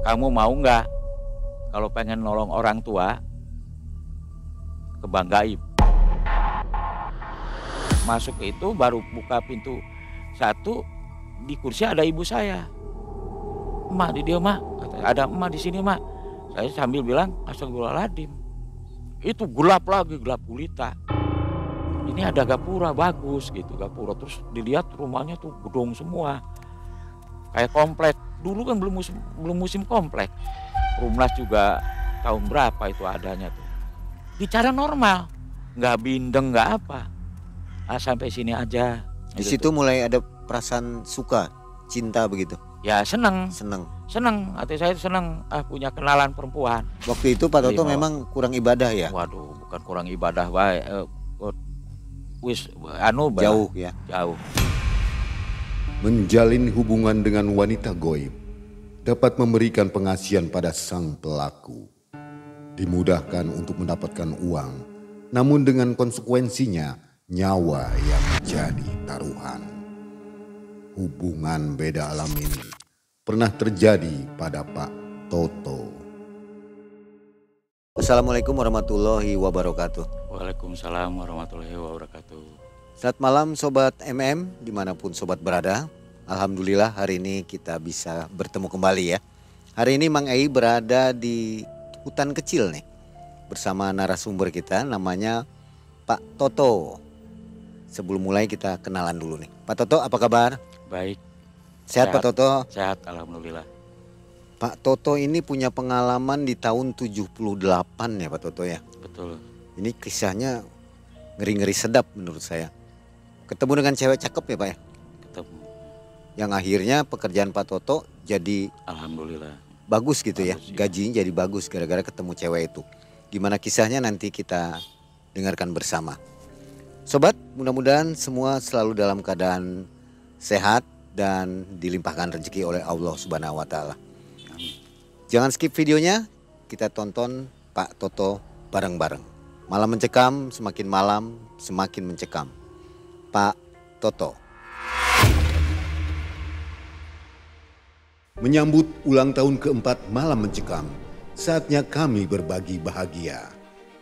kamu mau nggak kalau pengen nolong orang tua ke Bank Gaib? Masuk ke itu baru buka pintu satu, di kursi ada ibu saya. Emak di dia mak, ada emak di sini mak. Saya sambil bilang astagfirullahaladzim. Itu gelap lagi, gelap gulita. Ini ada gapura bagus gitu, gapura. Terus dilihat rumahnya tuh gedung semua, kayak komplek. Dulu kan belum musim komplek. Rumnas juga tahun berapa itu adanya tuh. Bicara normal, nggak bindeng nggak apa. Sampai sini aja. Di situ mulai ada perasaan suka, cinta begitu. Ya seneng. Hati saya seneng punya kenalan perempuan. Waktu itu Pak Toto memang kurang ibadah ya? Waduh, bukan kurang ibadah, jauh ya. Jauh. Menjalin hubungan dengan wanita goib dapat memberikan pengasihan pada sang pelaku. Dimudahkan untuk mendapatkan uang, namun dengan konsekuensinya nyawa yang menjadi taruhan. Hubungan beda alam ini pernah terjadi pada Pak Toto. Assalamualaikum warahmatullahi wabarakatuh. Waalaikumsalam warahmatullahi wabarakatuh. Selamat malam Sobat MM dimanapun Sobat berada. Alhamdulillah hari ini kita bisa bertemu kembali ya. Hari ini Mang Ei berada di hutan kecil nih bersama narasumber kita namanya Pak Toto. Sebelum mulai kita kenalan dulu nih. Pak Toto apa kabar? Baik. Sehat Pak Toto? Sehat alhamdulillah. Pak Toto ini punya pengalaman di tahun 78 ya Pak Toto ya? Betul. Ini kisahnya ngeri-ngeri sedap menurut saya. Ketemu dengan cewek cakep ya Pak ya? Ketemu. Yang akhirnya pekerjaan Pak Toto jadi alhamdulillah bagus gitu ya. Bagus, gajinya jadi bagus gara-gara ketemu cewek itu. Gimana kisahnya nanti kita dengarkan bersama. Sobat, mudah-mudahan semua selalu dalam keadaan sehat dan dilimpahkan rezeki oleh Allah Subhanahu wa taala. Jangan skip videonya, kita tonton Pak Toto bareng-bareng. Malam mencekam, semakin malam semakin mencekam. Pak Toto. Menyambut ulang tahun keempat Malam Mencekam, saatnya kami berbagi bahagia.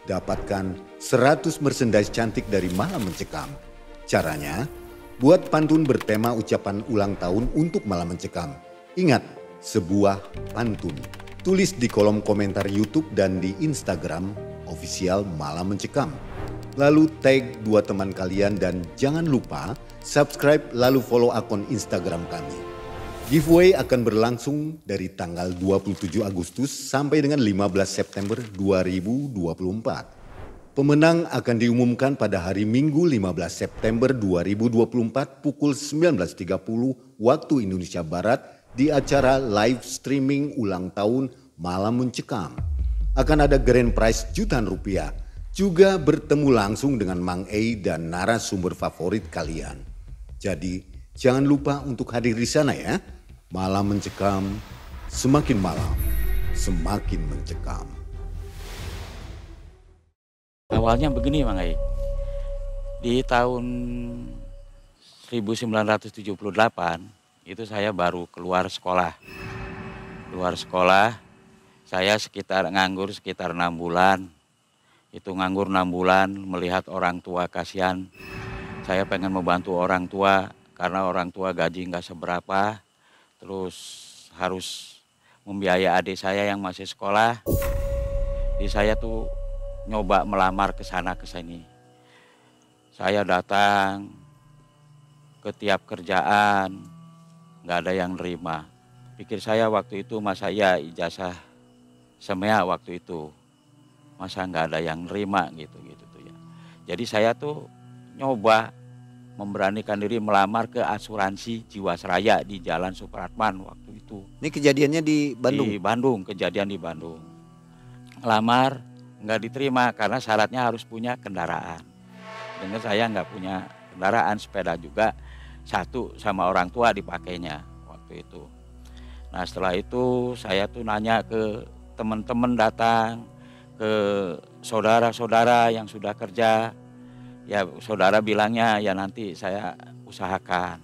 Dapatkan 100 merchandise cantik dari Malam Mencekam. Caranya, buat pantun bertema ucapan ulang tahun untuk Malam Mencekam. Ingat, sebuah pantun. Tulis di kolom komentar YouTube dan di Instagram official Malam Mencekam. Lalu tag 2 teman kalian dan jangan lupa subscribe lalu follow akun Instagram kami. Giveaway akan berlangsung dari tanggal 27 Agustus sampai dengan 15 September 2024. Pemenang akan diumumkan pada hari Minggu 15 September 2024 pukul 19.30 waktu Indonesia Barat di acara live streaming ulang tahun Malam Mencekam. Akan ada grand prize jutaan rupiah. Juga bertemu langsung dengan Mang Ei dan narasumber favorit kalian. Jadi jangan lupa untuk hadir di sana ya. Malam Mencekam, semakin malam, semakin mencekam. Awalnya begini Mang Ei. Di tahun 1978 itu saya baru keluar sekolah. Saya nganggur sekitar 6 bulan. Itu nganggur 6 bulan melihat orang tua kasihan. Saya pengen membantu orang tua karena orang tua gaji nggak seberapa. Terus harus membiayai adik saya yang masih sekolah. Jadi saya tuh nyoba melamar ke sana ke sini. Saya datang ke tiap kerjaan, nggak ada yang nerima. Pikir saya waktu itu masa ya ijazah semea waktu itu, masa nggak ada yang nerima gitu tuh ya. Jadi saya tuh nyoba memberanikan diri melamar ke asuransi Jiwasraya di Jalan Supratman waktu itu. Ini kejadiannya di Bandung? Di Bandung, kejadian di Bandung. Lamar nggak diterima karena syaratnya harus punya kendaraan. Dengan saya nggak punya kendaraan, sepeda juga satu sama orang tua dipakainya waktu itu. Nah setelah itu saya tuh nanya ke teman-teman, datang ke saudara-saudara yang sudah kerja. Ya saudara bilangnya ya nanti saya usahakan.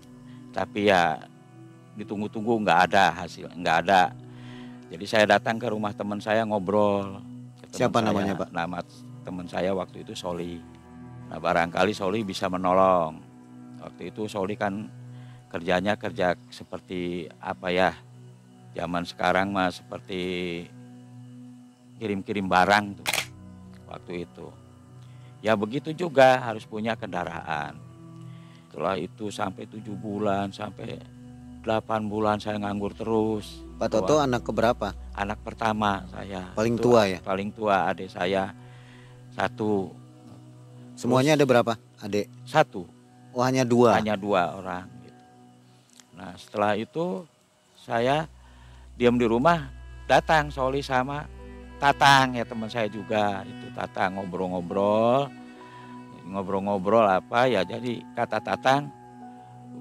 Tapi ya ditunggu-tunggu nggak ada hasil, nggak ada. Jadi saya datang ke rumah teman saya ngobrol. Siapa namanya, Pak? Nama teman saya waktu itu Soli. Nah barangkali Soli bisa menolong. Waktu itu Soli kan kerjanya kerja seperti apa ya, zaman sekarang mah seperti kirim-kirim barang tuh waktu itu. Ya begitu juga harus punya kendaraan. Setelah itu sampai 7 bulan, sampai 8 bulan saya nganggur terus. Pak Toto anak keberapa? Anak pertama saya. Paling Itu tua ya? Paling tua, adik saya 1. Semuanya ada berapa adik? 1. Oh hanya 2? Hanya 2 orang gitu. Nah setelah itu saya diam di rumah, datang Soli sama Tatang ya teman saya juga. Itu Tatang ngobrol-ngobrol apa ya, jadi kata Tatang,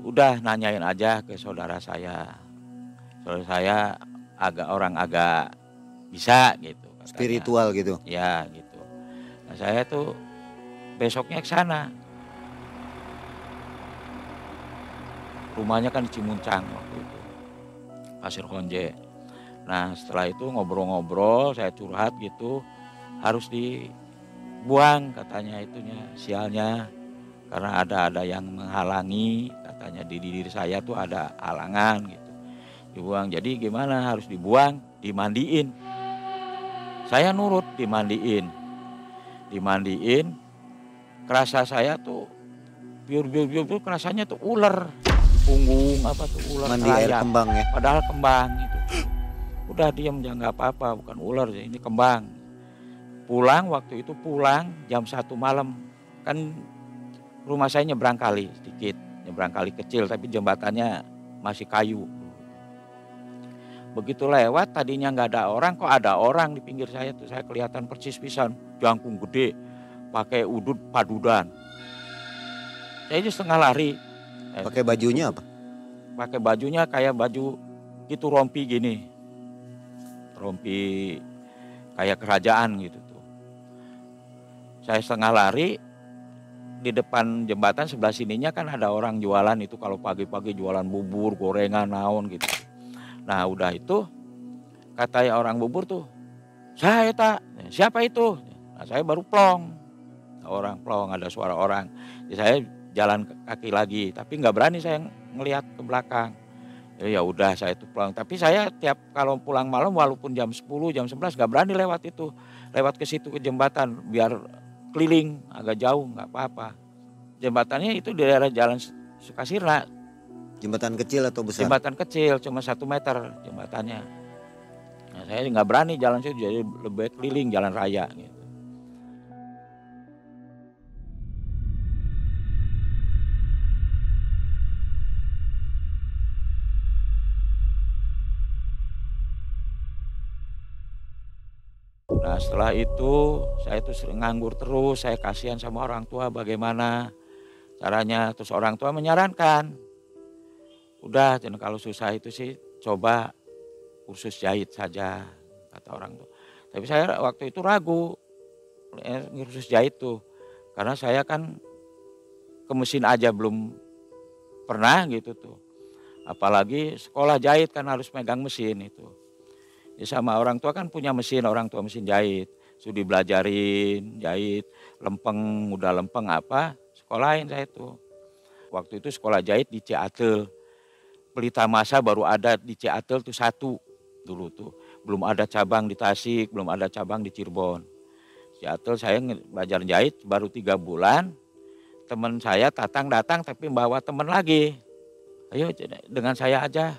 udah nanyain aja ke saudara saya. Saudara saya agak bisa gitu katanya. Spiritual gitu? Ya gitu. Nah saya tuh besoknya ke sana. Rumahnya kan di Cimuncang waktu itu, Pasir Konje. Nah setelah itu ngobrol-ngobrol, saya curhat gitu, harus dibuang katanya itunya, sialnya. Karena ada yang menghalangi, katanya di diri saya tuh ada halangan gitu. Dibuang, jadi gimana, harus dibuang, dimandiin. Saya nurut, dimandiin. Kerasa saya tuh biur kerasanya tuh ular. Punggung apa tuh ular. Mandi air kembang ya? Padahal kembang itu. Udah diam, jangan nggak apa-apa, bukan ular, ini kembang. Pulang waktu itu jam 1 malam. Kan rumah saya nyebrang kali sedikit, nyebrang kali kecil tapi jembatannya masih kayu. Begitu lewat tadinya nggak ada orang, kok ada orang di pinggir saya tuh, saya kelihatan persis pisan, jangkung gede, pakai udut padudan. Saya aja setengah lari. Pakai bajunya apa? Pakai bajunya kayak baju gitu, rompi gini. Rompi kayak kerajaan gitu tuh. Saya setengah lari, di depan jembatan sebelah sininya kan ada orang jualan itu, kalau pagi-pagi jualan bubur, gorengan, naon gitu. Nah udah itu kata orang bubur tuh, saya tak, siapa itu? Nah saya baru plong, ada suara orang. Jadi saya jalan kaki lagi, tapi nggak berani saya ngelihat ke belakang. Ya udah saya tuh pulang. Tapi saya tiap kalau pulang malam walaupun jam 10, jam 11 nggak berani lewat itu. Lewat ke situ ke jembatan biar keliling agak jauh nggak apa-apa. Jembatannya itu di daerah Jalan Sukasirna. Jembatan kecil atau besar? Jembatan kecil, cuma 1 meter jembatannya. Nah, saya nggak berani jalan situ, jadi lebih keliling jalan raya gitu. Nah setelah itu saya tuh sering nganggur terus, saya kasihan sama orang tua, bagaimana caranya. Terus orang tua menyarankan, udah kalau susah itu sih coba kursus jahit saja, kata orang tua. Tapi saya waktu itu ragu kursus jahit tuh, karena saya kan ke mesin aja belum pernah gitu tuh. Apalagi sekolah jahit kan harus megang mesin itu. Ya sama orang tua kan punya mesin, orang tua mesin jahit. Sudah belajarin jahit, lempeng, udah lempeng apa, sekolahin saya tuh. Waktu itu sekolah jahit di Ciatel. Pelita Masa baru ada di Ciatel tuh 1 dulu tuh. Belum ada cabang di Tasik, belum ada cabang di Cirebon. Ciatel saya belajar jahit baru 3 bulan. Teman saya Tatang datang tapi bawa teman lagi. Ayo dengan saya aja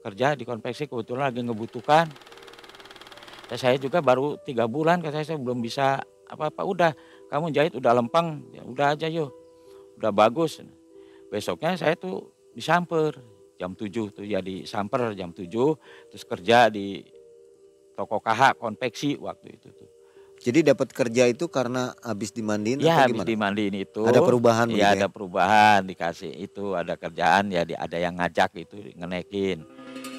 kerja di konveksi, kebetulan lagi ngebutuhkan. Saya juga baru 3 bulan, kata saya belum bisa apa-apa. Udah kamu jahit udah lempeng, ya udah aja yuk, udah bagus. Besoknya saya tuh disamper jam 7 tuh, ya disamper jam 7, terus kerja di toko KH konveksi waktu itu tuh. Jadi dapat kerja itu karena habis dimandiin ya, atau gimana? Habis dimandiin itu. Ada perubahan ya? Ada perubahan, dikasih itu, ada kerjaan ya, ada yang ngajak itu ngenekin.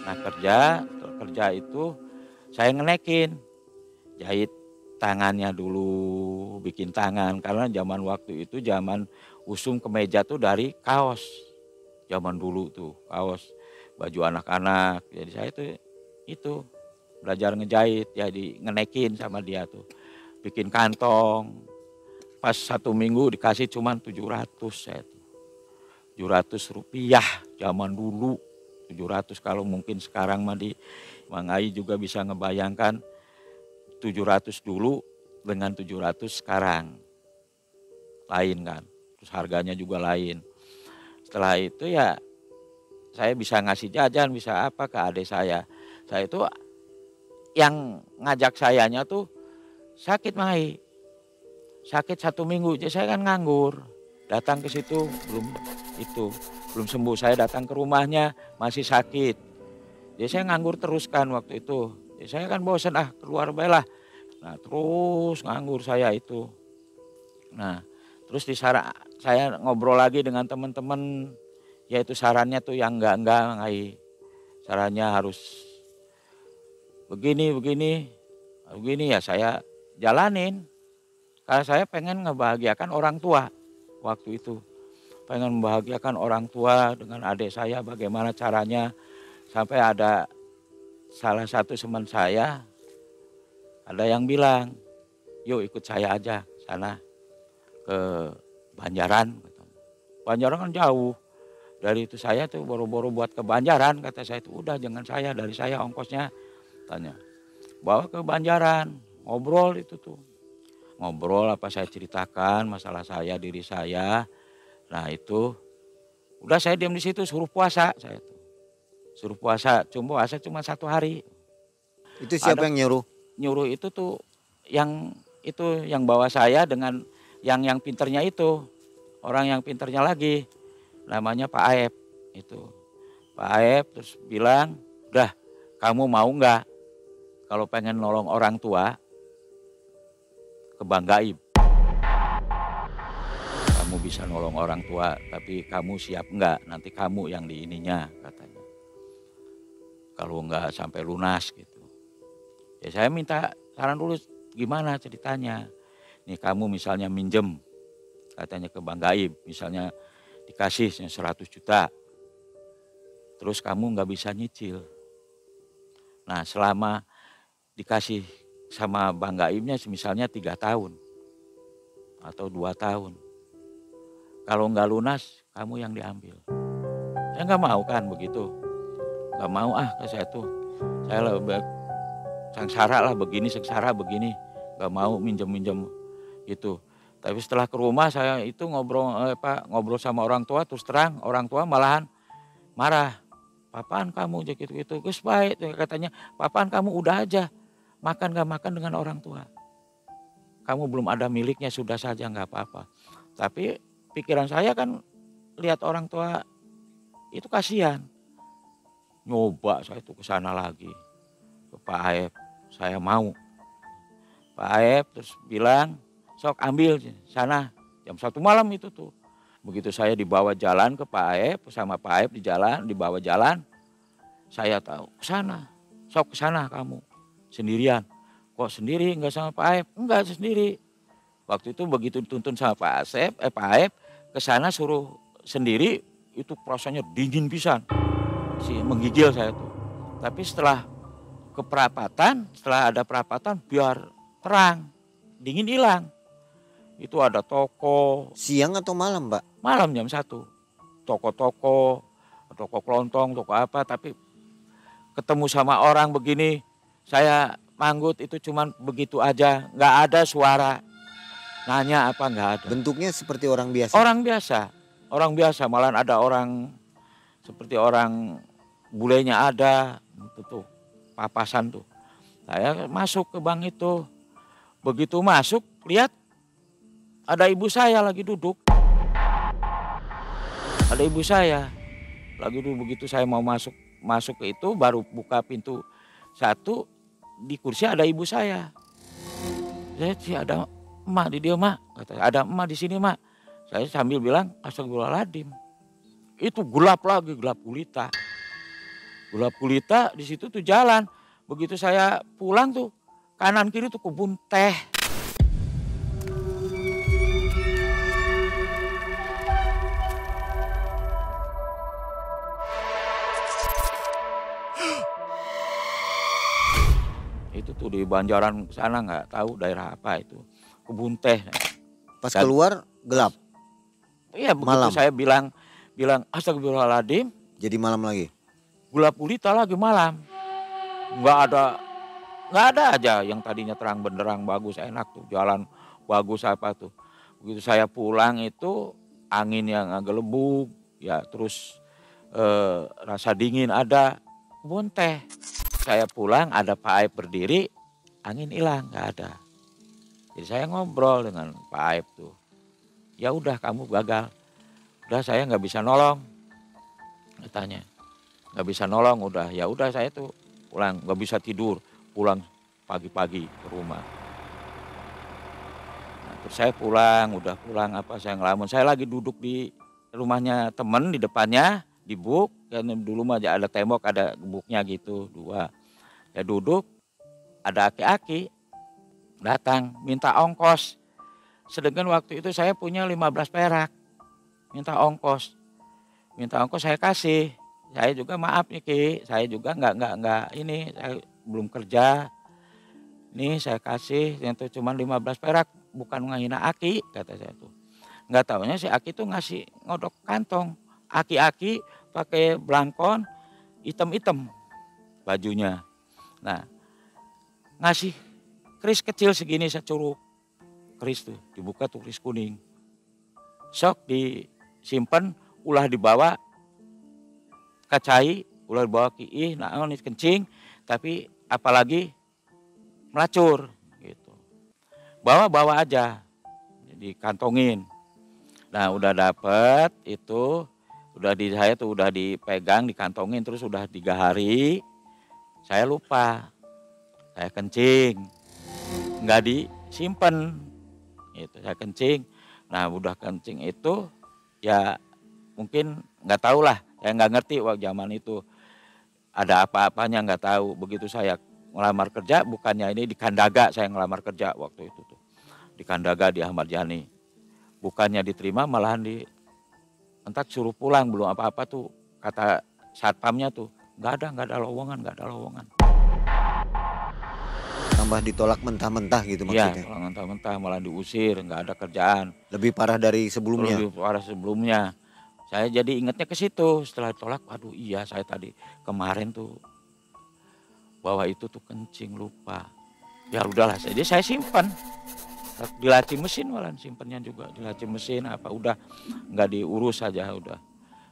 Nah kerja itu saya ngenekin, jahit tangannya dulu, bikin tangan. Karena zaman waktu itu zaman usung kemeja tuh dari kaos. Zaman dulu tuh kaos, baju anak-anak. Jadi saya tuh itu belajar ngejahit, ya ngenekin sama dia tuh. Bikin kantong, pas 1 minggu dikasih cuman 700 saya tuh. 700 rupiah zaman dulu, 700 kalau mungkin sekarang mah di Mang Ai juga bisa ngebayangkan 700 dulu dengan 700 sekarang. Lain kan, terus harganya juga lain. Setelah itu ya saya bisa ngasih jajan, bisa apa ke adik saya. Saya itu yang ngajak sayanya tuh sakit Mai. Sakit 1 minggu, jadi saya kan nganggur. Datang ke situ belum sembuh. Saya datang ke rumahnya masih sakit. Jadi saya nganggur terus kan waktu itu. Jadi saya kan bosan keluar baiklah. Nah terus nganggur saya itu. Nah terus saya ngobrol lagi dengan teman-teman. Yaitu sarannya tuh yang enggak. Sarannya harus begini ya saya jalanin. Karena saya pengen ngebahagiakan orang tua waktu itu. Pengen membahagiakan orang tua dengan adik saya bagaimana caranya. Sampai ada salah satu teman saya, ada yang bilang, yuk ikut saya aja sana ke Banjaran. Banjaran kan jauh. Dari itu saya tuh boro-boro buat ke Banjaran, kata saya itu udah jangan saya, dari saya ongkosnya. Tanya, bawa ke Banjaran, ngobrol itu tuh. Ngobrol apa saya ceritakan masalah saya, diri saya. Nah itu udah saya diam di situ suruh puasa saya tuh. Suruh puasa cuma 1 hari. Itu siapa yang nyuruh? Nyuruh itu tuh yang bawa saya dengan yang pinternya itu. Orang yang pinternya lagi namanya Pak Aep itu. Pak Aep terus bilang, "Udah, kamu mau nggak kalau pengen nolong orang tua ke Bang Gaib? Kamu bisa nolong orang tua, tapi kamu siap nggak? Nanti kamu yang di ininya," katanya. Kalau nggak sampai lunas gitu. Ya saya minta saran dulu gimana ceritanya. Nih kamu misalnya minjem, katanya ke Bang Gaib, misalnya dikasih 100 juta. Terus kamu nggak bisa nyicil. Nah selama dikasih sama Bang Gaibnya misalnya 3 tahun atau 2 tahun. Kalau nggak lunas kamu yang diambil. Saya nggak mau kan begitu. Nggak mau kata saya tuh. Saya lebih sengsara begini. Nggak mau minjem gitu. Tapi setelah ke rumah saya itu ngobrol sama orang tua, terus terang orang tua malahan marah. Papaan kamu gitu. Gus baik katanya, papaan kamu udah aja. Makan gak makan dengan orang tua. Kamu belum ada miliknya sudah saja gak apa-apa. Tapi pikiran saya kan lihat orang tua itu kasihan. Nyoba saya itu ke sana lagi. Ke Pak Aep, saya mau. Pak Aep terus bilang, sok ambil sana. Jam 1 malam itu tuh. Begitu saya dibawa jalan ke Pak Aep, sama Pak Aep dibawa jalan. Saya tahu ke sana. Sok ke sana kamu. Sendirian. Kok sendiri enggak sama Pak Aep? Enggak sendiri. Waktu itu begitu dituntun sama Pak Aep ke sana suruh sendiri, itu rasanya dingin pisan. Menggigil saya tuh. Tapi setelah ada perapatan biar terang, dingin hilang. Itu ada toko. Siang atau malam, Pak? Malam jam 1. Toko kelontong, toko apa, tapi ketemu sama orang begini, saya manggut itu cuman begitu aja, nggak ada suara. Nanya apa nggak ada. Bentuknya seperti orang biasa? Orang biasa, malah ada orang seperti orang bulenya ada, itu tuh, papasan tuh. Saya masuk ke bank itu, begitu masuk lihat ada ibu saya lagi duduk. Ada ibu saya lagi duduk, begitu saya mau masuk ke itu baru buka pintu 1, di kursi ada ibu saya. Saya sih ada emak di dia mak, kata ada emak di sini mak. Saya sambil bilang astagfirullahaladzim. Itu gelap lagi, gelap gulita. Gelap gulita di situ tuh jalan. Begitu saya pulang tuh kanan kiri tuh kebun teh. Banjaran ke sana nggak tahu daerah apa itu. Kebun teh. Pas Dan- keluar gelap, Iya begitu Malam. saya bilang astagfirullahaladzim, jadi malam lagi. gelap gulita lagi malam. Nggak ada aja yang tadinya terang benderang bagus enak tuh jalan bagus apa tuh. Begitu saya pulang itu angin yang agak lebuk ya terus rasa dingin ada kebun teh. Saya pulang ada Pak Aib berdiri, angin hilang nggak ada. Jadi saya ngobrol dengan Pak Aib tuh. Ya udah kamu gagal, udah saya nggak bisa nolong, katanya. Nggak bisa nolong udah, ya udah saya tuh pulang nggak bisa tidur, pulang pagi-pagi ke rumah. Nah, terus saya pulang, udah pulang apa saya ngelamun, saya lagi duduk di rumahnya temen di depannya di buk, kan dulu mah ada tembok ada buknya gitu dua. Ya duduk, ada aki-aki datang minta ongkos. Sedangkan waktu itu saya punya 15 perak, minta ongkos saya kasih. Saya juga maaf nih Ki, saya juga nggak ini, saya belum kerja. Nih saya kasih, itu cuma 15 perak, bukan menghina Aki, kata saya tuh. Nggak taunya si Aki tuh ngasih ngodok kantong. Aki-aki pakai belangkon, hitam-hitam bajunya. Nah, ngasih keris kecil segini securuk. Keris tuh, dibuka tuh keris kuning. Sok disimpan, ulah dibawa kacai, ulah dibawa kiih, naon kencing, tapi apalagi melacur gitu. Bawa aja, dikantongin. Nah udah dapet itu, saya tuh udah dipegang, dikantongin terus udah 3 hari, saya lupa, saya kencing, nggak disimpan, itu saya kencing. Nah udah kencing itu, ya mungkin nggak tahu lah, saya nggak ngerti waktu zaman itu ada apa-apanya nggak tahu. Begitu saya ngelamar kerja, bukannya ini di Kandaga saya ngelamar kerja waktu itu tuh, di Kandaga di Ahmad Yani. Bukannya diterima malahan entak suruh pulang, belum apa-apa tuh kata satpamnya tuh nggak ada lowongan. Tambah ditolak mentah-mentah gitu Iya, maksudnya. mentah-mentah malah diusir, nggak ada kerjaan. Lebih parah dari sebelumnya. Lebih parah sebelumnya. Saya jadi ingatnya ke situ setelah ditolak, waduh iya saya tadi kemarin tuh bawa itu tuh kencing lupa. Ya udahlah, jadi saya simpan. Di laci mesin malah simpennya juga di laci mesin apa udah nggak diurus saja udah.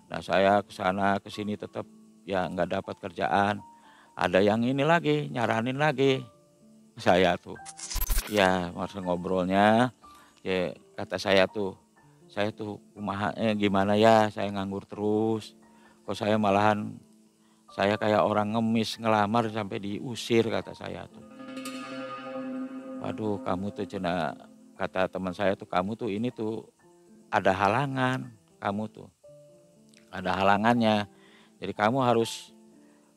Nah saya ke sana ke sini tetap ya nggak dapat kerjaan. Ada yang ini lagi nyaranin lagi saya tuh. Ya masa ngobrolnya ya kata saya tuh kumaha gimana ya saya nganggur terus. Kok saya malahan saya kayak orang ngemis ngelamar sampai diusir kata saya tuh. Waduh kamu tuh kata teman saya tuh kamu tuh ini tuh ada halangan, kamu tuh ada halangannya. Jadi kamu harus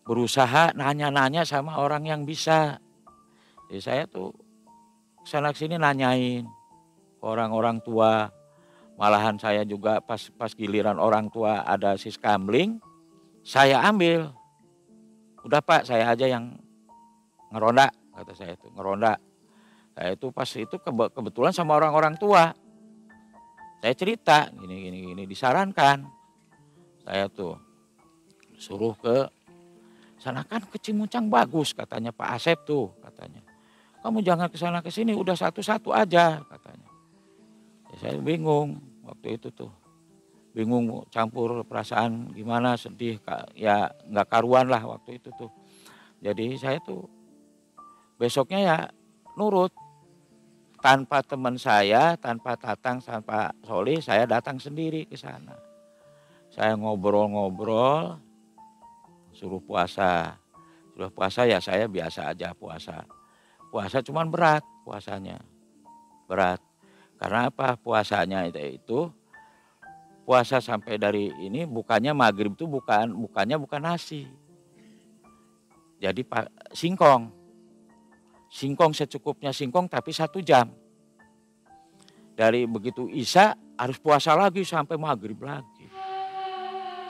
berusaha nanya-nanya sama orang yang bisa. Jadi saya tuh kesana sini nanyain ke orang-orang tua. Malahan saya juga pas giliran orang tua ada siskamling, saya ambil. Udah Pak saya aja yang ngeronda, kata saya tuh ngeronda. Saya itu pas itu kebetulan sama orang-orang tua. Saya cerita gini disarankan. Saya tuh suruh ke sana kan ke Cimuncang bagus katanya Pak Asep tuh katanya. Kamu jangan ke sana ke sini udah satu-satu aja katanya. Ya, saya bingung waktu itu tuh. Bingung campur perasaan gimana sedih ya nggak karuan lah waktu itu tuh. Jadi saya tuh besoknya ya nurut. Tanpa teman saya, tanpa Tatang, tanpa Soli, saya datang sendiri ke sana. Saya ngobrol-ngobrol, suruh puasa. Suruh puasa ya saya biasa aja puasa. Puasa cuman berat puasanya. Berat. Karena apa? Puasanya itu puasa sampai dari ini bukannya maghrib itu bukannya nasi. Jadi singkong. Singkong secukupnya singkong tapi 1 jam. Dari begitu Isya harus puasa lagi sampai maghrib lagi.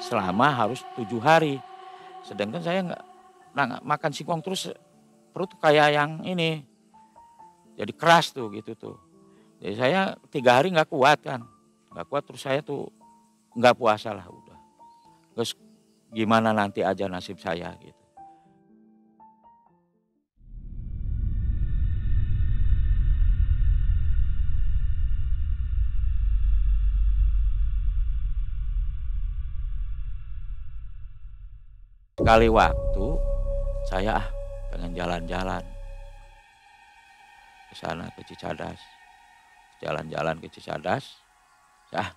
Selama harus 7 hari. Sedangkan saya nggak makan singkong terus perut kayak yang ini, jadi keras tuh gitu tuh. Jadi saya 3 hari nggak kuat kan, nggak kuat terus saya tuh nggak puasa lah udah. Terus gimana nanti aja nasib saya gitu. Sekali waktu saya pengen jalan-jalan ke sana ke Cicadas. Jalan-jalan ke Cicadas,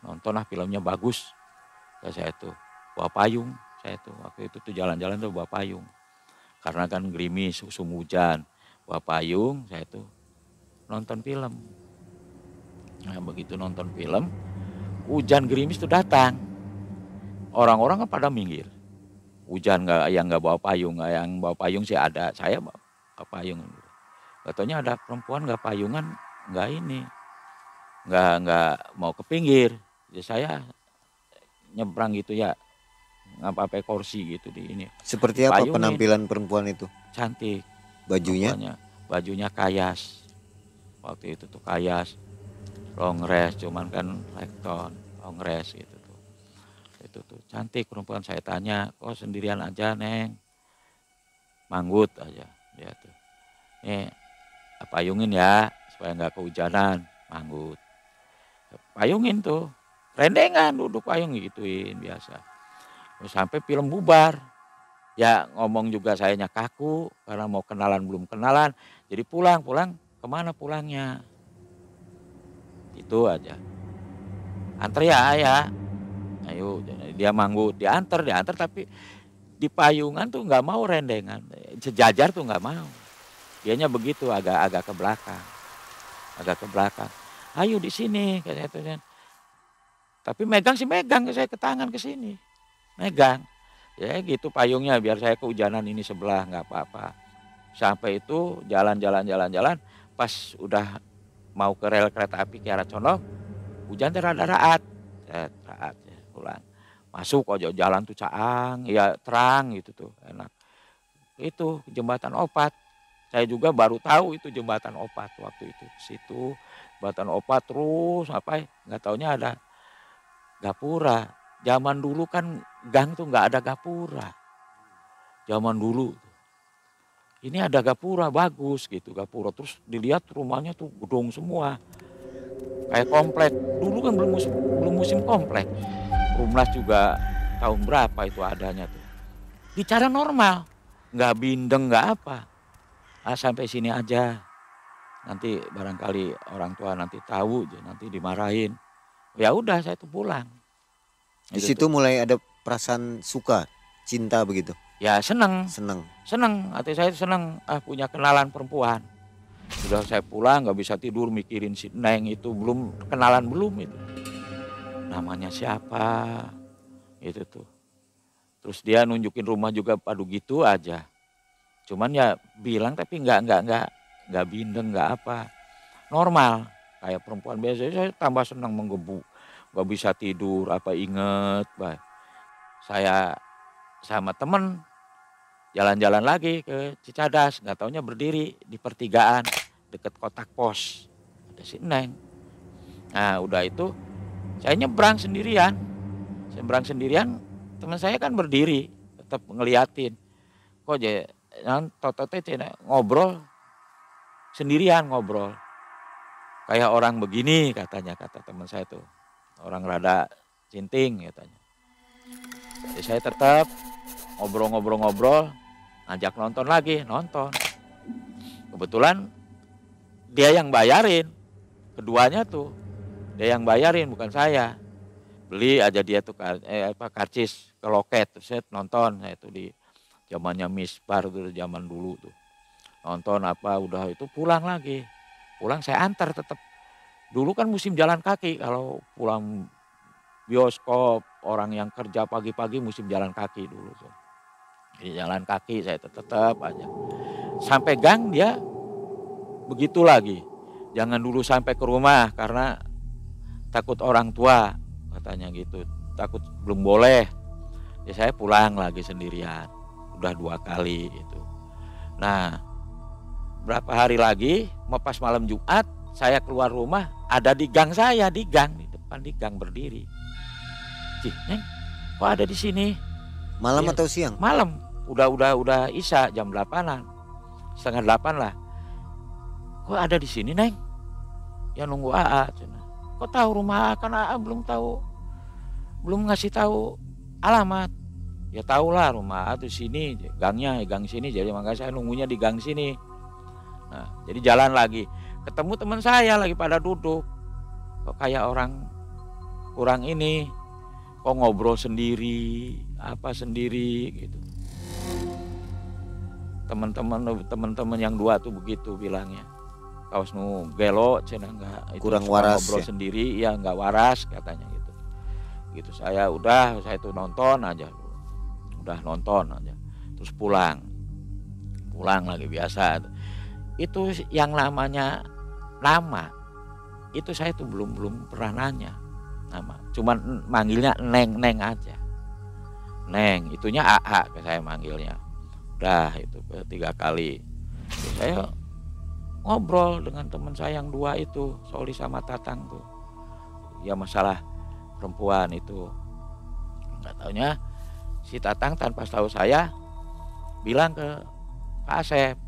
nonton lah filmnya bagus. Saya tuh bawa payung, saya tuh waktu itu tuh jalan-jalan tuh bawa payung. Karena kan gerimis, musim hujan, bawa payung, saya tuh nonton film. Nah begitu nonton film, hujan gerimis tuh datang. Orang-orang kan pada minggir. Hujan yang nggak bawa payung, yang bawa payung sih ada, saya bawa payung. Katanya ada perempuan nggak payungan, nggak ini, nggak mau ke pinggir. Jadi saya nyebrang gitu ya, nggak pakai kursi gitu di ini. Seperti apa Payungin. penampilan perempuan itu? Cantik. Bajunya? Bajunya kayas. Waktu itu tuh kayas, longres, cuman kan lekton, longres gitu tuh. Itu tuh cantik perempuan. Saya tanya, kok sendirian aja Neng? Manggut aja dia tuh. Nih payungin ya supaya nggak kehujanan, manggut. Payungin tuh, rendengan duduk payung gituin biasa. Terus sampai film bubar. Ya ngomong juga sayanya kaku karena mau kenalan belum kenalan. Jadi pulang kemana pulangnya? Itu aja. Antar ya ayah. Ayo dia manggut, diantar tapi di payungan tuh nggak mau rendengan. Sejajar tuh nggak mau. Dianya begitu agak ke belakang. Agak ke belakang. Ayo di sini katanya itu. Tapi megang saya ke tangan ke sini. Megang. Ya gitu payungnya biar saya kehujanan ini sebelah nggak apa-apa. Sampai itu jalan. Pas udah mau ke rel kereta api Kiara Condong, hujan rada-raat. Raat ya, pulang. Masuk aja jalan tuh caang, ya terang gitu tuh enak. Itu jembatan Opat. Saya juga baru tahu itu jembatan Opat waktu itu. Situ jembatan Opat terus nggak taunya ada gapura. Zaman dulu kan gang tuh nggak ada gapura. Zaman dulu. Ini ada gapura bagus gitu gapura. Terus dilihat rumahnya tuh gedung semua. Kayak komplek. Dulu kan belum musim komplek. Rumlas juga tahun berapa itu adanya tuh. Bicara normal. Nggak bindeng nggak apa. Sampai sini aja. Nanti barangkali orang tua nanti tahu nanti dimarahin. Ya udah saya tuh pulang. Di situ mulai ada perasaan suka, cinta begitu. Ya seneng. Hati saya seneng punya kenalan perempuan. Sudah saya pulang nggak bisa tidur mikirin si Neng itu belum itu. Namanya siapa? Itu tuh. Terus dia nunjukin rumah juga padu gitu aja. Cuman ya bilang tapi nggak bindeng nggak apa. Normal kayak perempuan biasa. Saya tambah senang menggebu. Gak bisa tidur, inget, saya sama temen jalan-jalan lagi ke Cicadas, nggak taunya berdiri di pertigaan deket kotak pos, ada si Neng. Nah udah itu saya nyebrang sendirian, teman saya kan berdiri, tetap ngeliatin, kok ngobrol sendirian kayak orang begini kata teman saya tuh. Orang rada cinting katanya. Jadi saya tetap ngobrol, ngajak nonton lagi, Kebetulan dia yang bayarin, keduanya tuh. Dia yang bayarin bukan saya. Beli aja dia tuh karcis ke loket, terus saya nonton, saya tuh di zamannya Misbar tuh zaman dulu tuh. Nonton udah itu pulang lagi. Pulang saya antar tetap. Dulu kan musim jalan kaki kalau pulang bioskop orang yang kerja pagi-pagi musim jalan kaki dulu tuh. Jadi jalan kaki saya tetap aja. Sampai gang dia begitu lagi. Jangan dulu sampai ke rumah karena takut orang tua katanya gitu. Takut belum boleh. Ya saya pulang lagi sendirian. Udah 2 kali itu. Nah berapa hari lagi, mau pas malam Jumat, saya keluar rumah, ada di gang saya, di depan di gang berdiri. Cih, Neng, kok ada di sini? Malam Ya, atau siang? malam, udah Isya jam 8-an, setengah 8 lah. Kok ada di sini, Neng? Ya nunggu AA. Kok tahu rumah AA? Kan AA belum ngasih tahu alamat. Ya tahulah rumah AA tuh sini, gangnya gang sini. Jadi makanya saya nunggunya di gang sini. Nah, jadi jalan lagi, ketemu teman saya lagi pada duduk. Kok kayak orang kurang ini, kok ngobrol sendiri, apa sendiri gitu. Teman-teman yang dua tuh begitu bilangnya. Kaos nu gelo cenah enggak, itu Kurang suka waras ngobrol ya? sendiri, ya enggak waras katanya gitu. Gitu saya tuh nonton aja. Udah nonton aja. Terus pulang lagi biasa. Itu yang namanya nama. Itu saya tuh belum pernah nanya nama. Cuman manggilnya Neng aja. Neng, itunya AA ke saya manggilnya. Udah itu 3 kali. Terus saya ngobrol dengan teman saya yang 2 itu, Soli sama Tatang tuh. Ya masalah perempuan itu. Enggak taunya si Tatang tanpa tahu saya bilang ke Pak Asep,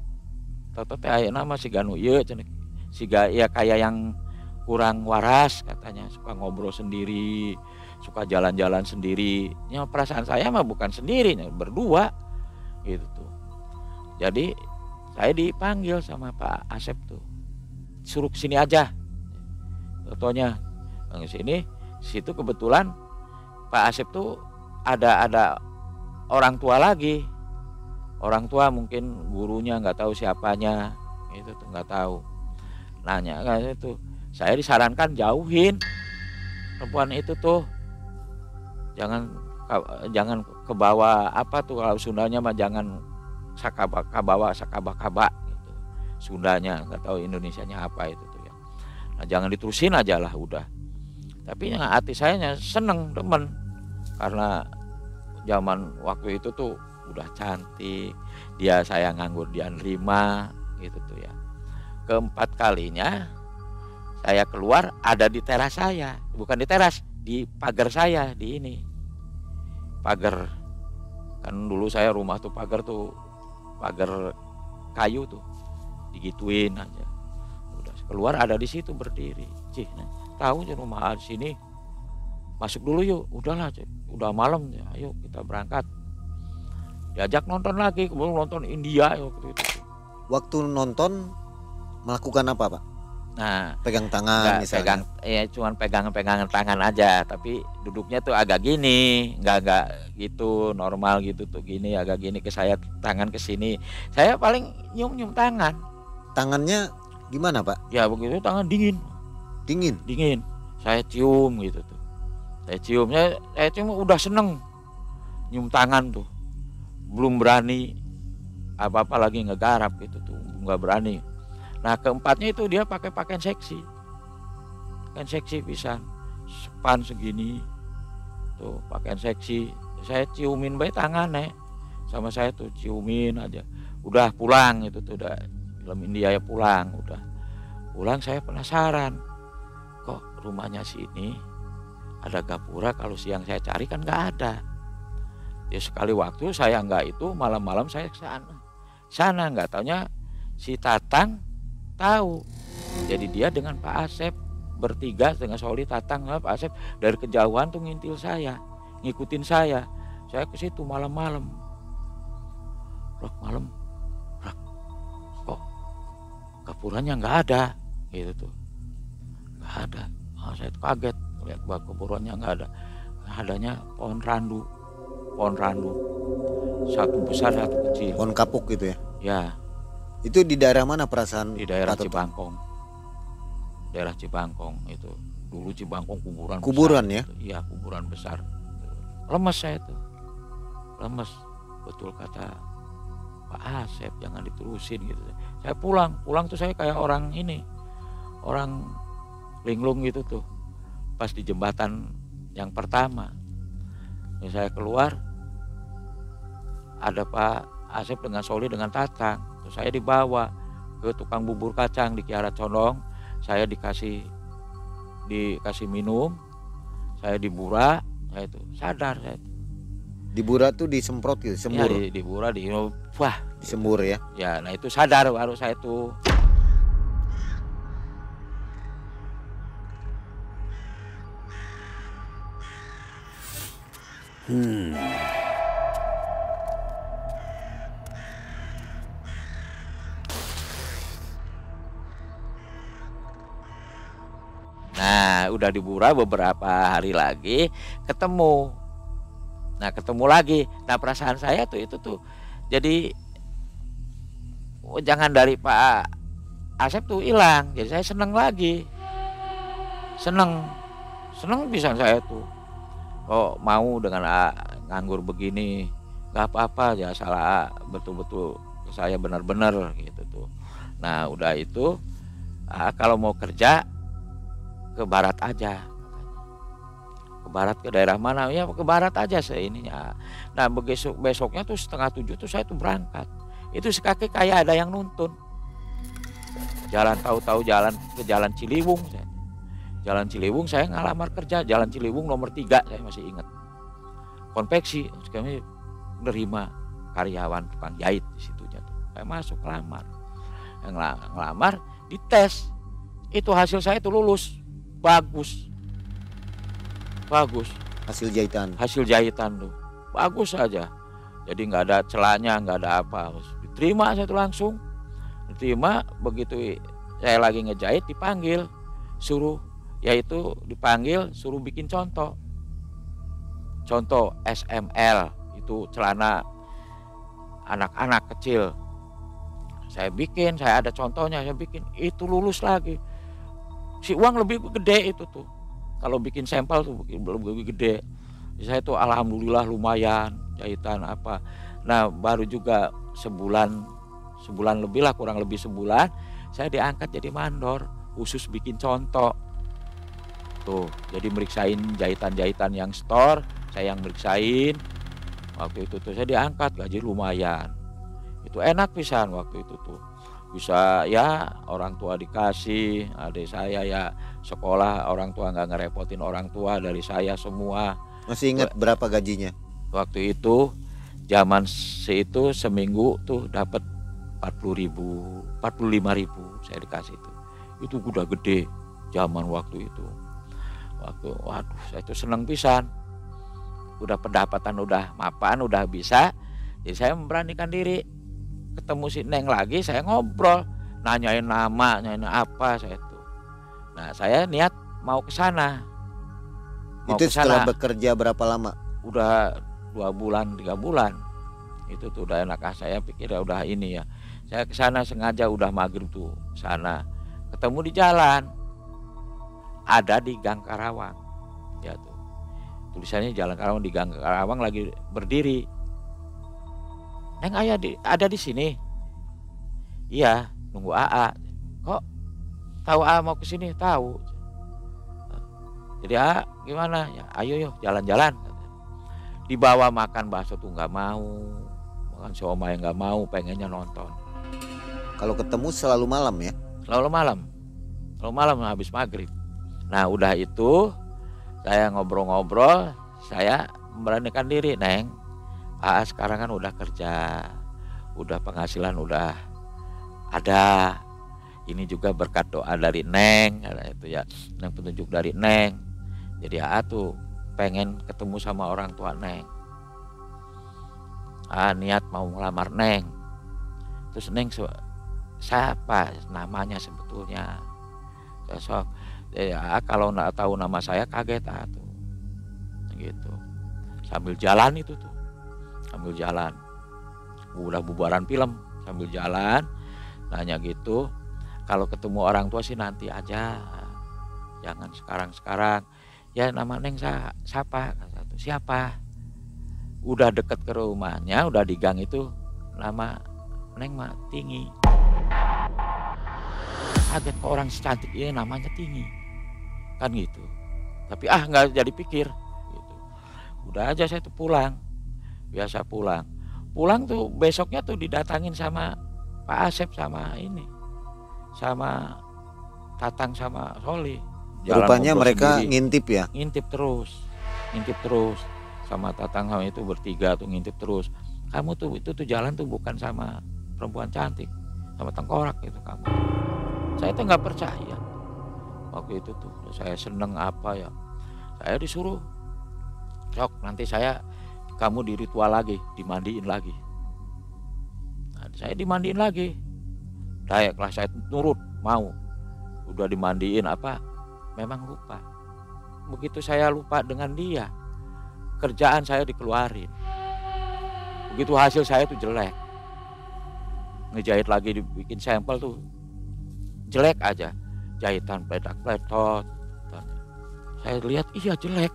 "Toto teh ayeuna mah si Ganu ieu cenah. Siga ya kayak yang kurang waras katanya, suka ngobrol sendiri, suka jalan-jalan sendiri." Ya perasaan saya mah bukan sendiri, berdua gitu tuh. Jadi saya dipanggil sama Pak Asep tuh, suruh kesini aja. Fotonya ke sini, situ kebetulan Pak Asep tuh ada orang tua lagi. Orang tua mungkin gurunya nggak tahu siapanya, itu tuh nggak tahu. Nanya kan itu, saya disarankan jauhin perempuan itu tuh, jangan ke bawah apa tuh kalau Sundanya mah jangan sakaba gitu. Sundanya nggak tahu Indonesianya apa itu tuh ya. Nah jangan diterusin aja lah udah. Tapi hati saya seneng temen, karena zaman waktu itu tuh udah cantik, dia saya nganggur dia nerima gitu tuh ya. Keempat kalinya saya keluar ada di teras saya, bukan di teras, di pagar saya, di ini pagar. Kan dulu saya rumah tuh pagar kayu tuh, digituin aja. Udah keluar ada di situ berdiri. Cih, tahu aja rumah di sini. Masuk dulu yuk. Udahlah, udah malam ya. Ayo kita berangkat. Diajak nonton lagi, kemudian nonton India waktu itu. Waktu nonton melakukan apa, Pak? Nah, Pegang tangan misalnya. Cuman pegangan tangan aja, tapi duduknya tuh agak gini, nggak gitu normal gitu tuh, gini agak gini ke saya, tangan ke sini. Saya paling nyium tangan. Tangannya gimana, Pak? Ya begitu, tangan dingin. Dingin. Saya cium gitu tuh. Saya cium udah seneng nyium tangan tuh. Belum berani apa-apa lagi ngegarap gitu tuh, nggak berani. Nah keempatnya itu dia pakai pakaian seksi pisan, sepan segini tuh, pakaian seksi. Saya ciumin baik tangannya sama saya tuh, ciumin aja. Udah pulang itu tuh, udah film India ya pulang saya penasaran, kok rumahnya sini ada gapura, kalau siang saya cari kan nggak ada. Ya sekali waktu saya nggak itu, malam-malam saya ke sana nggak taunya si Tatang tahu. Jadi dia dengan Pak Asep bertiga, dengan Soli, Tatang, Pak Asep dari kejauhan tuh ngintil saya, ngikutin saya. Saya ke situ malam-malam. Rak, kok gapuranya nggak ada gitu tuh, nggak ada. Saya tuh kaget lihat gapuranya nggak ada. Adanya pohon randu, satu besar satu kecil. Pohon kapuk gitu ya? Ya. Itu di daerah mana perasaan? Di daerah Cibangkong. Daerah Cibangkong itu. Dulu Cibangkong kuburan besar, ya? Iya, kuburan besar. Lemes saya tuh. Lemes. Betul kata Pak Asep, jangan diterusin gitu. Saya pulang tuh saya kayak orang linglung gitu tuh. Pas di jembatan yang pertama. Ini saya keluar, ada Pak Asep dengan Soli dengan Tatang. Terus saya dibawa ke tukang bubur kacang di Kiara Condong. Saya dikasih minum, saya dibura, saya itu sadar saya. Dibura tuh disemprot gitu, sembur. Ya, dibura, wah, disembur ya. Ya, nah itu sadar baru saya tuh. Nah, udah dibura beberapa hari lagi ketemu. Nah, ketemu lagi. Nah, perasaan saya tuh itu tuh jadi jangan dari Pak Asep tuh hilang. Jadi saya seneng lagi. Seneng bisa saya tuh. Oh, mau dengan nganggur begini, nggak apa-apa ya, salah betul-betul saya benar-benar gitu tuh. Nah, udah itu kalau mau kerja ke barat aja, ke barat, ke daerah mana ya, ke barat aja seininya. Nah, besoknya tuh 6:30 tuh saya tuh berangkat. Itu sekaki kayak ada yang nuntun. Jalan, tahu-tahu jalan ke Jalan Ciliwung saya. Jalan Ciliwung saya ngelamar kerja, Jalan Ciliwung nomor 3 saya masih ingat. Konveksi, kami menerima karyawan tukang jahit di situnya tuh. Saya masuk ngelamar. Yang ngelamar dites. Itu hasil saya tuh lulus. Bagus. Hasil jahitan tuh bagus aja. Jadi nggak ada celahnya, nggak ada apa. Diterima saya tuh langsung. Diterima, begitu saya lagi ngejahit dipanggil, suruh bikin contoh SML, itu celana anak-anak kecil. Saya ada contohnya, saya bikin, itu lulus lagi. Si uang lebih gede itu tuh. Kalau bikin sampel tuh lebih gede. Saya tuh alhamdulillah lumayan jahitan apa. Nah, baru juga sebulan lebih lah, kurang lebih sebulan, saya diangkat jadi mandor, khusus bikin contoh. Tuh, jadi meriksain jahitan-jahitan yang store, saya yang meriksain. Waktu itu tuh saya diangkat, gaji lumayan. Itu enak pisan waktu itu tuh. Bisa ya, orang tua dikasih, adik saya ya sekolah, orang tua nggak ngerepotin orang tua, dari saya semua. Masih ingat berapa gajinya? Waktu itu zaman itu seminggu tuh dapat 40.000, 45.000 saya dikasih itu. Itu udah gede zaman waktu itu. Waduh, saya itu seneng pisan. Udah pendapatan udah mapan, udah bisa. Jadi saya memberanikan diri. Ketemu si Neng lagi, saya ngobrol, nanyain nama, nanyain apa saya tuh. Nah, saya niat mau ke sana. Itu setelah bekerja berapa lama? Udah 2 bulan, 3 bulan. Itu tuh udah enak, saya pikir ya udah ini ya. Saya ke sana sengaja udah maghrib tuh sana. Ketemu di jalan. Ada di Gang Karawang. Ya tuh. Tulisannya Jalan Karawang, di Gang Karawang lagi berdiri. Neng ada di sini. Iya, nunggu AA. Kok tahu AA mau ke sini? Tahu. Jadi AA gimana? Ya, ayo yuk jalan-jalan. Dibawa makan bakso tuh nggak mau, makan siomay nggak mau, pengennya nonton. Kalau ketemu selalu malam ya? Selalu malam habis maghrib. Nah, udah itu saya ngobrol-ngobrol, saya memberanikan diri, Neng. Sekarang kan udah kerja, udah penghasilan udah ada. Ini juga berkat doa dari Neng, itu ya, yang petunjuk dari Neng. Jadi tuh pengen ketemu sama orang tua Neng. Niat mau ngelamar Neng. Terus Neng siapa namanya sebetulnya? Besok ya, kalau nggak tahu nama saya kaget tuh, gitu. Sambil jalan itu tuh. Sambil jalan, udah bubaran film, sambil jalan nanya gitu, kalau ketemu orang tua sih nanti aja, jangan sekarang. Ya, nama Neng siapa? Siapa? Udah deket ke rumahnya, udah di gang itu, nama Neng mah Tinggi. Kaget, kok orang secantik ini namanya Tinggi, kan gitu. Tapi nggak jadi pikir gitu. Udah aja saya tuh pulang. Biasa pulang tuh besoknya tuh didatangin sama Pak Asep sama ini sama Tatang sama Soli. Jalan Rupanya ngobrol mereka sendiri. ngintip ya. Ngintip terus sama Tatang sama itu bertiga tuh ngintip terus. Kamu tuh itu tuh jalan tuh bukan sama perempuan cantik, sama tengkorak itu kamu. Saya tuh nggak percaya. Waktu itu tuh saya seneng apa ya, saya disuruh sok nanti kamu di ritual lagi, dimandiin lagi. Nah, saya dimandiin lagi. Kelas saya nurut mau, udah dimandiin apa, memang lupa. Begitu saya lupa dengan dia, kerjaan saya dikeluarin. Begitu hasil saya tuh jelek, ngejahit lagi dibikin sampel tuh jelek aja, jahitan pletak-pletot. Saya lihat iya jelek,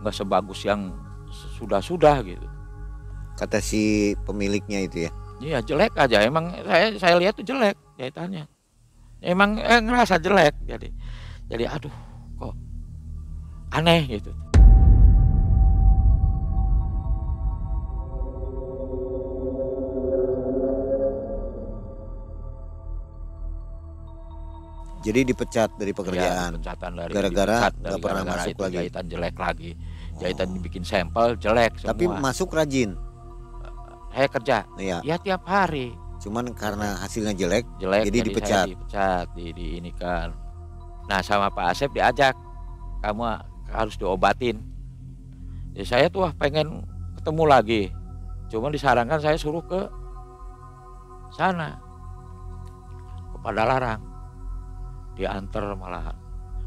nggak sebagus yang sudah gitu. Kata si pemiliknya itu ya. Iya jelek aja, emang saya lihat tuh jelek jahitannya, emang ngerasa jelek, jadi aduh kok aneh gitu. Jadi dipecat dari pekerjaan. Ya, gara-gara nggak pernah masuk lagi. Jahitan jelek lagi, jahitan dibikin sampel jelek semua. Tapi masuk rajin. Saya kerja, Iya. ya tiap hari. Cuman karena hasilnya jelek jadi Saya dipecat. dipecat, ini kan. Nah sama Pak Asep diajak, kamu harus diobatin. Ya saya tuh pengen ketemu lagi, cuma disarankan saya suruh ke sana, ke Padalarang, diantar malahan.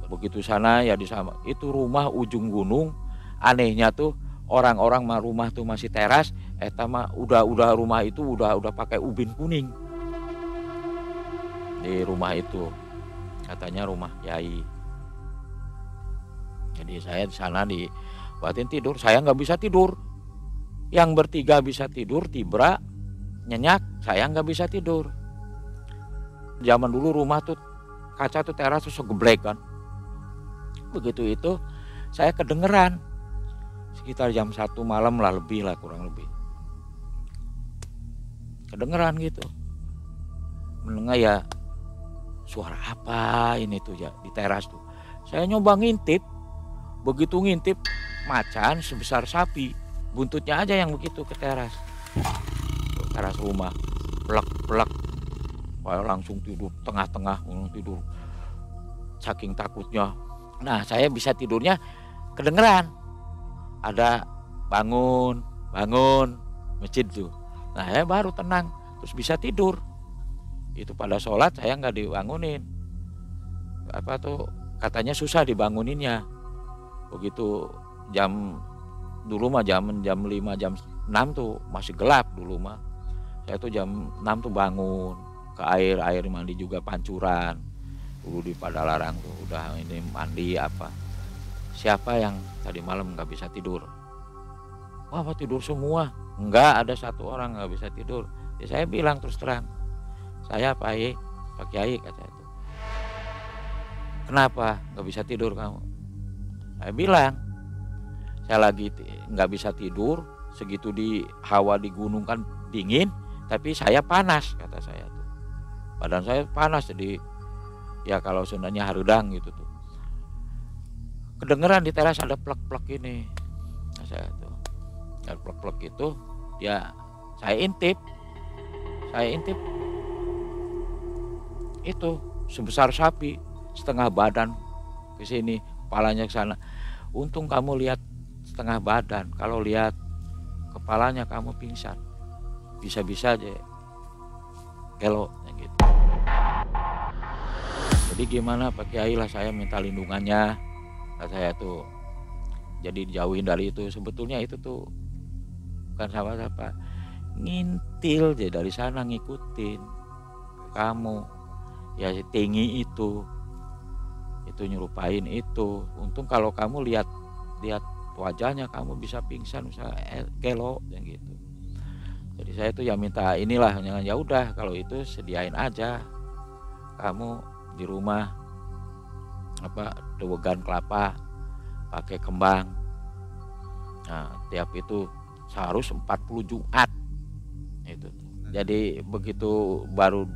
Begitu sana ya di sama itu rumah ujung gunung, anehnya tuh orang-orang rumah tuh masih teras, udah rumah itu udah pakai ubin kuning. Di rumah itu katanya rumah Yai. Jadi saya di sana dibuatin tidur, saya nggak bisa tidur. Yang bertiga bisa tidur, Tibra, Nyenyak, saya nggak bisa tidur. Zaman dulu rumah tuh kaca tuh teras tuh segeblek kan. Begitu itu saya kedengeran sekitar jam 1 malam lah, lebih lah, kurang lebih. Kedengeran gitu. Mendengar ya suara apa ini tuh ya di teras tuh. Saya nyoba ngintip. Begitu ngintip macan sebesar sapi, buntutnya aja yang begitu ke teras. Ke teras rumah. Plek-plek. Saya langsung tidur tengah-tengah, tidur. Saking takutnya. Nah, saya bisa tidurnya kedengeran. Ada bangun masjid tuh. Nah saya baru tenang, terus bisa tidur. Itu pada sholat saya nggak dibangunin. Apa tuh katanya susah dibanguninnya. Begitu dulu mah jam 5 jam 6 tuh masih gelap dulu mah. Saya tuh jam 6 tuh bangun ke air mandi juga pancuran. Dulu di Padalarang tuh udah ini mandi apa. Siapa yang tadi malam nggak bisa tidur? Wah, apa tidur semua? Enggak, ada satu orang nggak bisa tidur. Ya saya bilang terus terang, saya Pak Kiai kata itu. Kenapa nggak bisa tidur kamu? Saya bilang, saya lagi nggak bisa tidur. Segitu di hawa di gunung kan dingin, tapi saya panas kata saya tuh. Badan saya panas jadi ya kalau Sundanya harudang gitu tuh. Kedengeran di teras ada plek-plek ini. Nah, saya tuh. Dan plek-plek itu ya saya intip. Itu sebesar sapi, setengah badan ke sini, kepalanya ke sana. Untung kamu lihat setengah badan. Kalau lihat kepalanya kamu pingsan. Bisa-bisa aja kelok gitu. Jadi gimana Pak Kiai lah, saya minta lindungannya. Saya tuh jadi dijauhin dari itu. Sebetulnya itu tuh bukan siapa-siapa, ngintil jadi dari sana ngikutin kamu ya, tinggi itu nyerupain itu. Untung kalau kamu lihat wajahnya kamu bisa pingsan, bisa kelo yang gitu. Jadi saya tuh ya minta inilah, ya udah kalau itu sediain aja kamu di rumah dewegan kelapa pakai kembang. Nah, tiap itu seharus 40 Jumat itu. Jadi begitu baru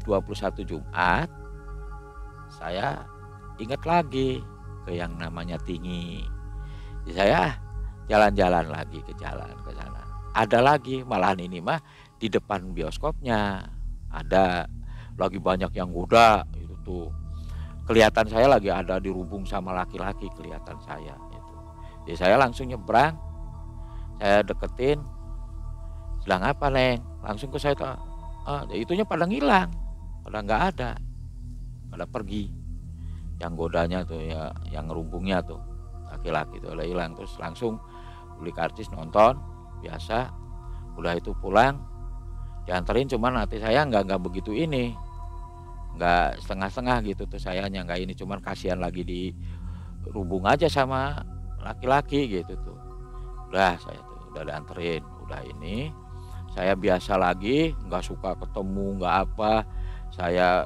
21 Jumat saya ingat lagi ke yang namanya Tinggi. Jadi saya jalan-jalan lagi ke sana. Ada lagi, malahan ini mah di depan bioskopnya ada lagi banyak yang goda itu tuh. Kelihatan saya lagi ada dirubung sama laki-laki, kelihatan saya itu. Jadi saya langsung nyebrang, saya deketin, sedang apa Neng? Langsung ke saya, itunya pada ngilang, pada nggak ada, pada pergi. Yang godanya tuh ya, yang ngerubungnya tuh laki-laki tuh udah hilang. Terus langsung beli karcis nonton biasa, udah itu pulang dianterin, cuman hati saya nggak begitu ini, nggak setengah-setengah gitu tuh, saya nggak ini, cuman kasihan lagi dirubung aja sama laki-laki gitu tuh. Udah saya tuh udah dianterin, udah ini saya biasa lagi, nggak suka ketemu nggak apa, saya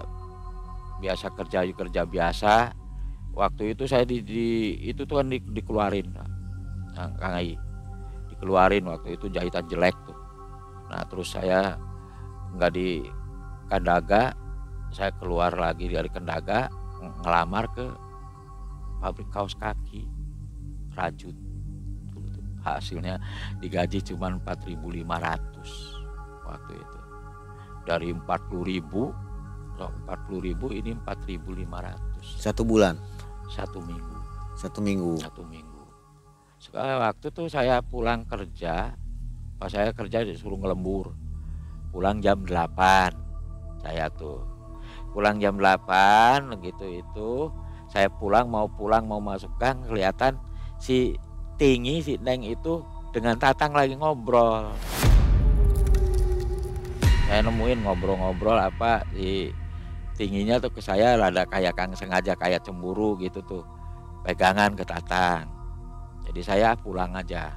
biasa kerja biasa. Waktu itu saya itu tuh kan dikeluarin, nah, Kang Ai dikeluarin waktu itu, jahitan jelek tuh. Nah terus saya nggak di Kandaga, saya keluar lagi dari Kandaga, ngelamar ke pabrik kaos kaki Rajut. Hasilnya digaji cuma 4.500 waktu itu, dari 40.000 ini 4.500 1 bulan, 1 minggu. 1 minggu. Sekali waktu tuh saya pulang kerja, pas saya kerja disuruh ngelembur, pulang jam 8. Saya tuh pulang jam 8 gitu, itu saya mau masuk gang, kelihatan si Tinggi, si Neng itu dengan Tatang lagi ngobrol. Saya nemuin ngobrol-ngobrol apa, si Tingginya tuh ke saya rada kayak Kang sengaja kayak cemburu gitu tuh, pegangan ke Tatang. Jadi saya pulang aja.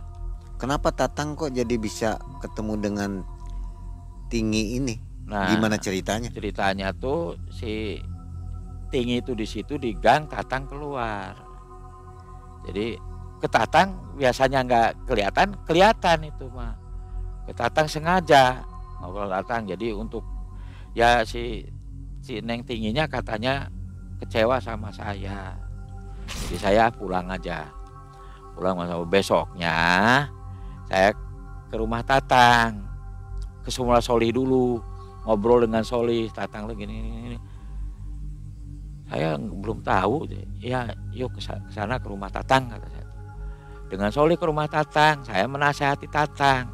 Kenapa Tatang kok jadi bisa ketemu dengan Tinggi ini? Nah, gimana ceritanya? Ceritanya tuh si Tinggi itu di situ di gang, Tatang keluar. Jadi ke Tatang biasanya nggak kelihatan itu mah. Ke Tatang sengaja ngobrol Tatang. Jadi untuk ya si Neng Tingginya katanya kecewa sama saya. Jadi saya pulang aja. Pulang masa besoknya saya ke rumah Tatang, ke Sumber Solih dulu, ngobrol dengan Solih. Tatang lagi ini. Saya belum tahu, ya yuk ke sana ke rumah Tatang kata saya. Dengan Solih ke rumah Tatang, saya menasehati Tatang.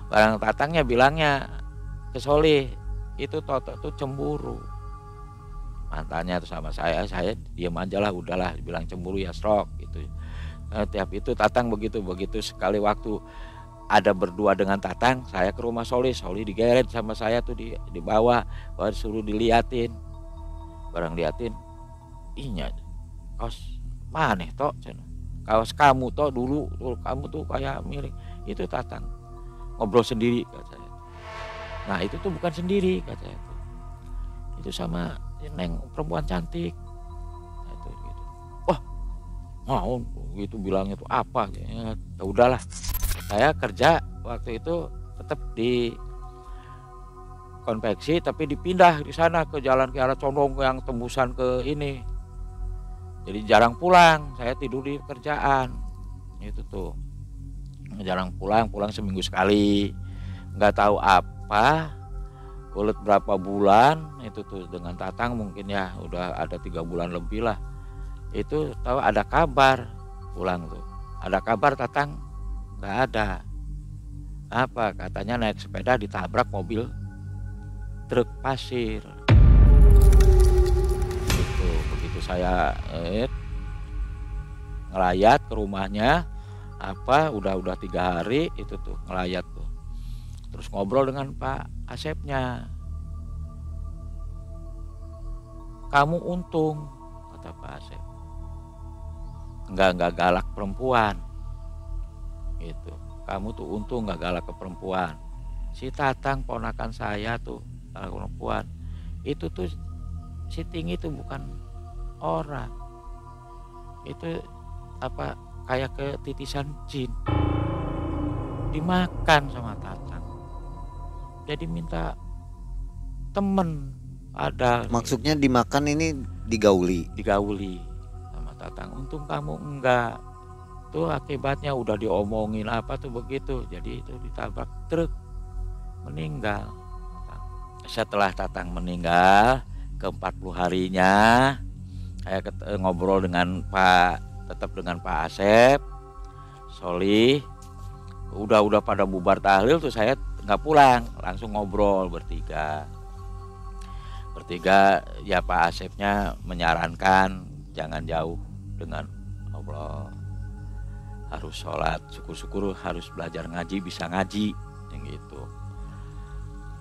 Barang Tatangnya bilangnya ke Solih, itu Toto tuh cemburu. Mantannya tuh sama saya diam aja lah, udahlah, bilang cemburu ya stroke gitu. Tiap itu Tatang begitu sekali waktu ada berdua dengan Tatang, saya ke rumah Solih digeret sama saya tuh dibawa, suruh diliatin. Barang liatin, ihnya kaos maneh toh, kaos kamu toh dulu kamu tuh kayak miring. Itu Tatang ngobrol sendiri kata saya. Nah itu tuh bukan sendiri kata saya, itu sama Neng perempuan cantik. Nah, itu gitu. Wah mau gitu bilangnya tuh apa ya, udahlah. Saya kerja waktu itu tetap di konveksi, tapi dipindah di sana ke jalan Kiara Condong yang tembusan ke ini. Jadi jarang pulang, saya tidur di kerjaan. Itu tuh. Jarang pulang seminggu sekali. Nggak tahu apa, kulit berapa bulan itu tuh dengan Tatang mungkin ya udah ada 3 bulan lebih lah. Itu tahu ada kabar pulang tuh. Ada kabar Tatang nggak ada. Apa katanya naik sepeda ditabrak mobil truk pasir. Gitu, begitu saya ngelayat ke rumahnya, apa udah 3 hari itu tuh ngelayat tuh. Terus ngobrol dengan Pak Asepnya. Kamu untung kata Pak Asep. Enggak galak perempuan. Gitu. Kamu tuh untung enggak galak ke perempuan. Si Tatang ponakan saya tuh galak perempuan. Itu tuh si Tinggi tuh bukan orang. Itu apa kayak ketitisan jin. Dimakan sama Tatang. Jadi minta temen Ada. Maksudnya dimakan ini digauli. Digauli sama tatang. Untung kamu enggak. Tuh akibatnya udah diomongin apa tuh begitu. Jadi itu ditabrak truk, meninggal. Setelah tatang meninggal ke 40 harinya, saya ngobrol dengan tetap dengan Pak Asep, Solih. Udah pada bubar tahlil tuh saya nggak pulang, langsung ngobrol bertiga ya. Pak Asepnya menyarankan jangan jauh dengan Allah, harus sholat, syukur-syukur harus belajar ngaji, bisa ngaji yang gitu.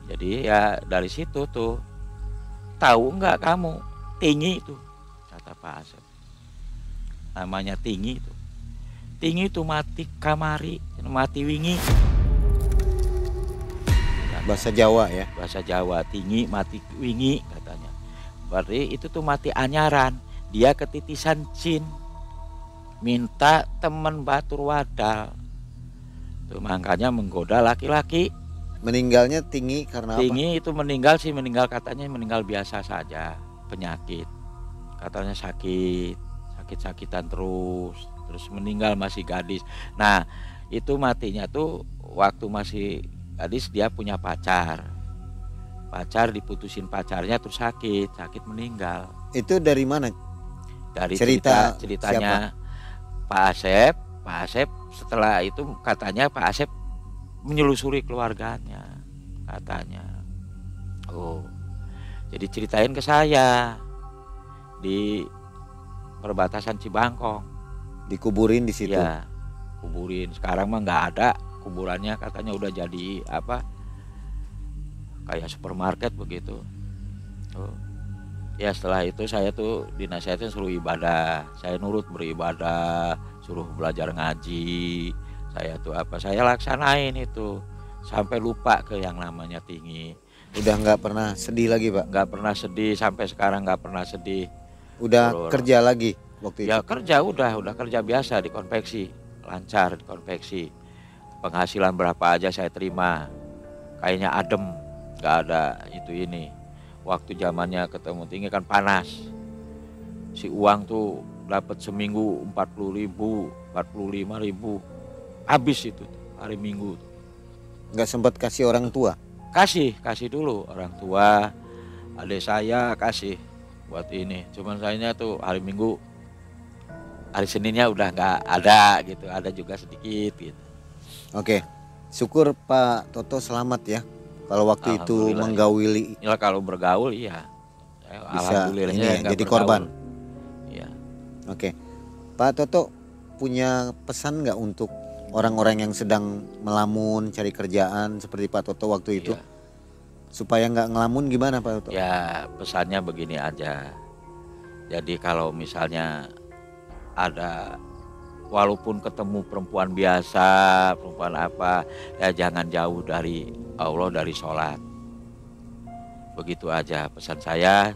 Jadi ya dari situ tuh, tahu nggak kamu tinggi itu, kata Pak Asep, namanya tinggi itu. Tinggi itu mati kamari, mati wingi. Bahasa Jawa ya. Bahasa Jawa, tinggi mati wingi katanya. Berarti itu tuh mati anyaran. Dia ketitisan jin, minta teman batur wadal. Tuh makanya menggoda laki-laki. Meninggalnya tinggi karena tinggi apa? Itu meninggal katanya meninggal biasa saja, penyakit. Katanya sakit-sakitan terus meninggal masih gadis. Nah, itu matinya tuh waktu masih gadis, dia punya pacar diputusin pacarnya terus sakit meninggal. Itu dari mana? Dari ceritanya siapa? Pak Asep setelah itu katanya Pak Asep menyelusuri keluarganya katanya. Oh, jadi ceritain ke saya di perbatasan Cibangkong. Dikuburin di situ. Ya, kuburin. Sekarang mah nggak ada kuburannya, katanya udah jadi apa? Kayak supermarket begitu. Oh. Ya setelah itu saya tuh dinasihatin suruh ibadah. Saya nurut beribadah, suruh belajar ngaji. Saya laksanain itu sampai lupa ke yang namanya tinggi. Udah nggak pernah sedih lagi, Pak? Nggak pernah sedih, sampai sekarang nggak pernah sedih. Udah kerja lagi waktu itu? Ya kerja udah kerja biasa di konveksi, lancar di konveksi. Penghasilan berapa aja saya terima, kayaknya adem, nggak ada ini. Waktu zamannya ketemu tinggi kan panas, si uang tuh dapat seminggu 40.000, 45.000, habis itu hari Minggu. Nggak sempat kasih orang tua? Kasih dulu orang tua, adik saya kasih buat ini. Cuman sayanya tuh hari Minggu, hari Seninnya udah nggak ada gitu, ada juga sedikit gitu. Oke, syukur Pak Toto selamat ya. Kalau waktu itu menggauli. Ya kalau bergaul iya. Bisa ini ya, jadi korban. Iya. Oke, Pak Toto punya pesan nggak untuk orang-orang yang sedang melamun cari kerjaan seperti Pak Toto waktu itu? Iya. Supaya nggak ngelamun gimana Pak Toto? Ya pesannya begini aja. Jadi kalau misalnya ada, walaupun ketemu perempuan biasa, perempuan apa, ya jangan jauh dari Allah, dari sholat. Begitu aja pesan saya.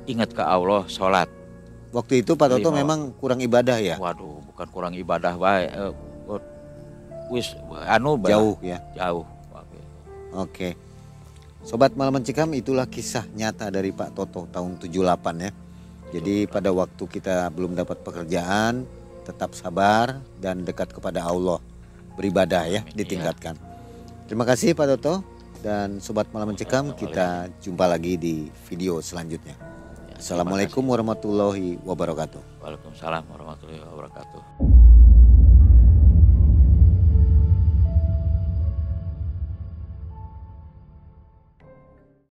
Ingat ke Allah, sholat. Waktu itu Pak Toto memang kurang ibadah ya? Waduh, bukan kurang ibadah, jauh ya? Jauh. Oke. Sobat Malam Mencekam, itulah kisah nyata dari Pak Toto tahun 78 ya. Jadi pada waktu kita belum dapat pekerjaan, tetap sabar dan dekat kepada Allah. Beribadah ya, ditingkatkan. Terima kasih Pak Toto dan Sobat Malam Mencekam, kita jumpa lagi di video selanjutnya. Assalamualaikum warahmatullahi wabarakatuh. Waalaikumsalam warahmatullahi wabarakatuh.